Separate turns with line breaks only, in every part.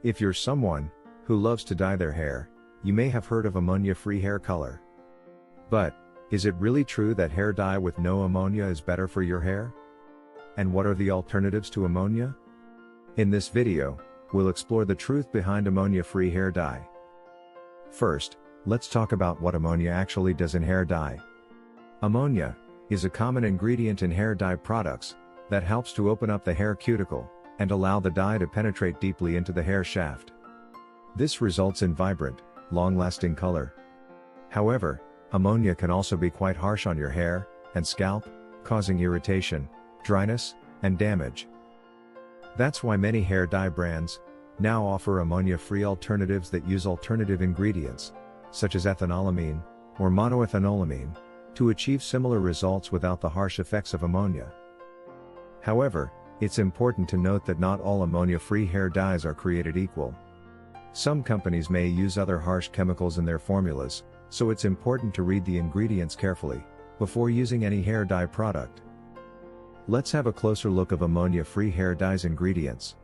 If you're someone who loves to dye their hair, you may have heard of ammonia-free hair color. But, is it really true that hair dye with no ammonia is better for your hair? And what are the alternatives to ammonia? In this video, we'll explore the truth behind ammonia-free hair dye. First, let's talk about what ammonia actually does in hair dye. Ammonia is a common ingredient in hair dye products that helps to open up the hair cuticle and allow the dye to penetrate deeply into the hair shaft. This results in vibrant, long-lasting color. However, ammonia can also be quite harsh on your hair and scalp, causing irritation, dryness, and damage. That's why many hair dye brands now offer ammonia-free alternatives that use alternative ingredients, such as ethanolamine or monoethanolamine, to achieve similar results without the harsh effects of ammonia. However, it's important to note that not all ammonia-free hair dyes are created equal. Some companies may use other harsh chemicals in their formulas, so it's important to read the ingredients carefully before using any hair dye product. Let's have a closer look of ammonia-free hair dyes ingredients.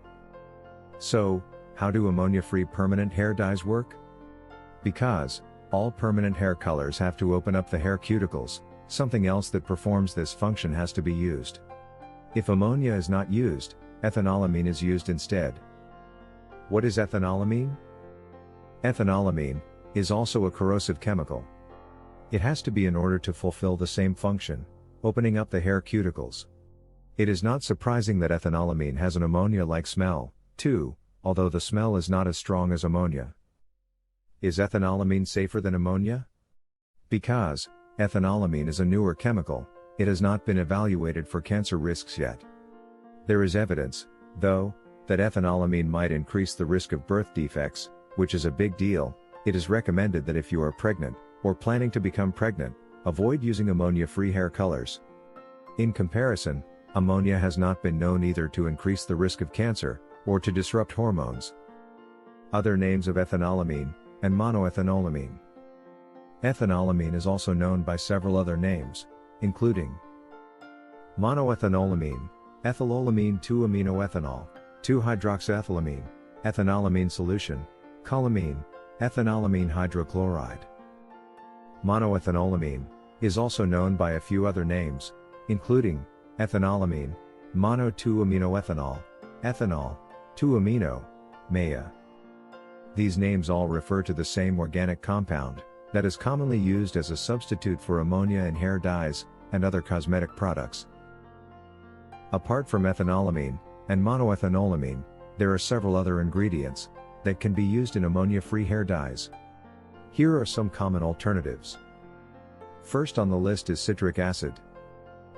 So, how do ammonia-free permanent hair dyes work? Because all permanent hair colors have to open up the hair cuticles, something else that performs this function has to be used. If ammonia is not used, ethanolamine is used instead. What is ethanolamine? Ethanolamine is also a corrosive chemical. It has to be in order to fulfill the same function, opening up the hair cuticles. It is not surprising that ethanolamine has an ammonia-like smell, too, although the smell is not as strong as ammonia. Is ethanolamine safer than ammonia? Because ethanolamine is a newer chemical, it has not been evaluated for cancer risks yet. There is evidence, though, that ethanolamine might increase the risk of birth defects, which is a big deal. It is recommended that if you are pregnant, or planning to become pregnant, avoid using ammonia-free hair colors. In comparison, ammonia has not been known either to increase the risk of cancer, or to disrupt hormones. Other names of ethanolamine, and monoethanolamine. Ethanolamine is also known by several other names, including monoethanolamine, ethylolamine 2-aminoethanol, 2-hydroxyethylamine, ethanolamine solution, cholamine, ethanolamine hydrochloride. Monoethanolamine is also known by a few other names, including ethanolamine, mono 2-aminoethanol, ethanol, 2-amino, MEA. These names all refer to the same organic compound that is commonly used as a substitute for ammonia in hair dyes and other cosmetic products. Apart from ethanolamine and monoethanolamine, there are several other ingredients that can be used in ammonia-free hair dyes. Here are some common alternatives. First on the list is citric acid.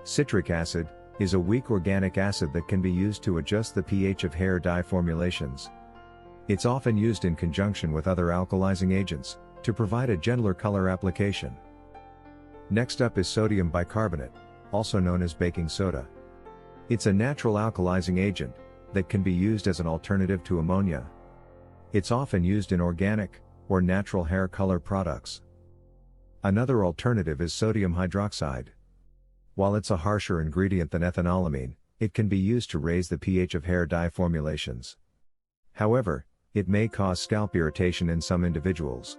Citric acid is a weak organic acid that can be used to adjust the pH of hair dye formulations. It's often used in conjunction with other alkalizing agents to provide a gentler color application. Next up is sodium bicarbonate, also known as baking soda. It's a natural alkalizing agent that can be used as an alternative to ammonia. It's often used in organic or natural hair color products. Another alternative is sodium hydroxide. While it's a harsher ingredient than ethanolamine, it can be used to raise the pH of hair dye formulations. However, it may cause scalp irritation in some individuals.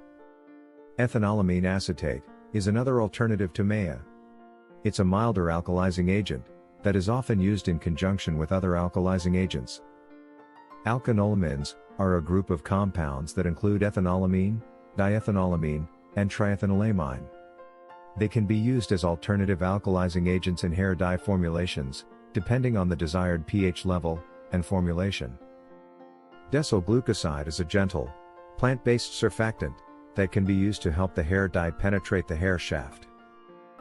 Ethanolamine acetate is another alternative to MEA. It's a milder alkalizing agent that is often used in conjunction with other alkalizing agents. Alkanolamines are a group of compounds that include ethanolamine, diethanolamine, and triethanolamine. They can be used as alternative alkalizing agents in hair dye formulations, depending on the desired pH level and formulation. Decyl glucoside is a gentle, plant-based surfactant that can be used to help the hair dye penetrate the hair shaft.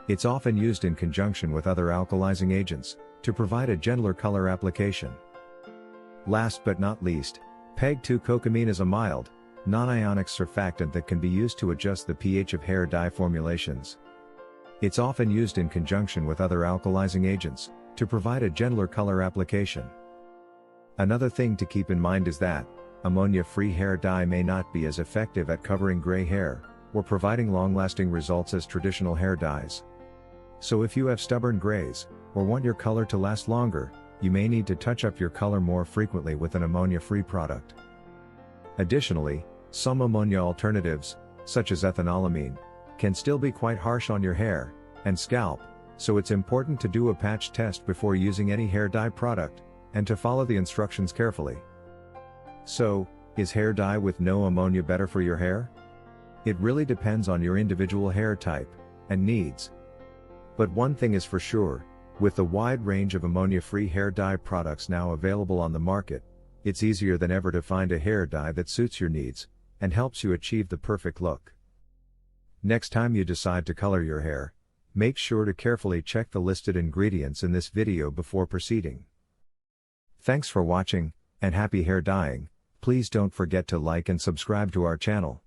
It's often used in conjunction with other alkalizing agents to provide a gentler color application. Last but not least, PEG-2-cocamine is a mild, non-ionic surfactant that can be used to adjust the pH of hair dye formulations. It's often used in conjunction with other alkalizing agents to provide a gentler color application. Another thing to keep in mind is that ammonia-free hair dye may not be as effective at covering gray hair or providing long-lasting results as traditional hair dyes. So if you have stubborn grays or want your color to last longer, you may need to touch up your color more frequently with an ammonia-free product. Additionally, some ammonia alternatives, such as ethanolamine, can still be quite harsh on your hair and scalp, so it's important to do a patch test before using any hair dye product, and to follow the instructions carefully. So, is hair dye with no ammonia better for your hair? It really depends on your individual hair type and needs. But one thing is for sure, with the wide range of ammonia-free hair dye products now available on the market, it's easier than ever to find a hair dye that suits your needs and helps you achieve the perfect look. Next time you decide to color your hair, make sure to carefully check the listed ingredients in this video before proceeding. Thanks for watching, and happy hair dyeing. Please don't forget to like and subscribe to our channel.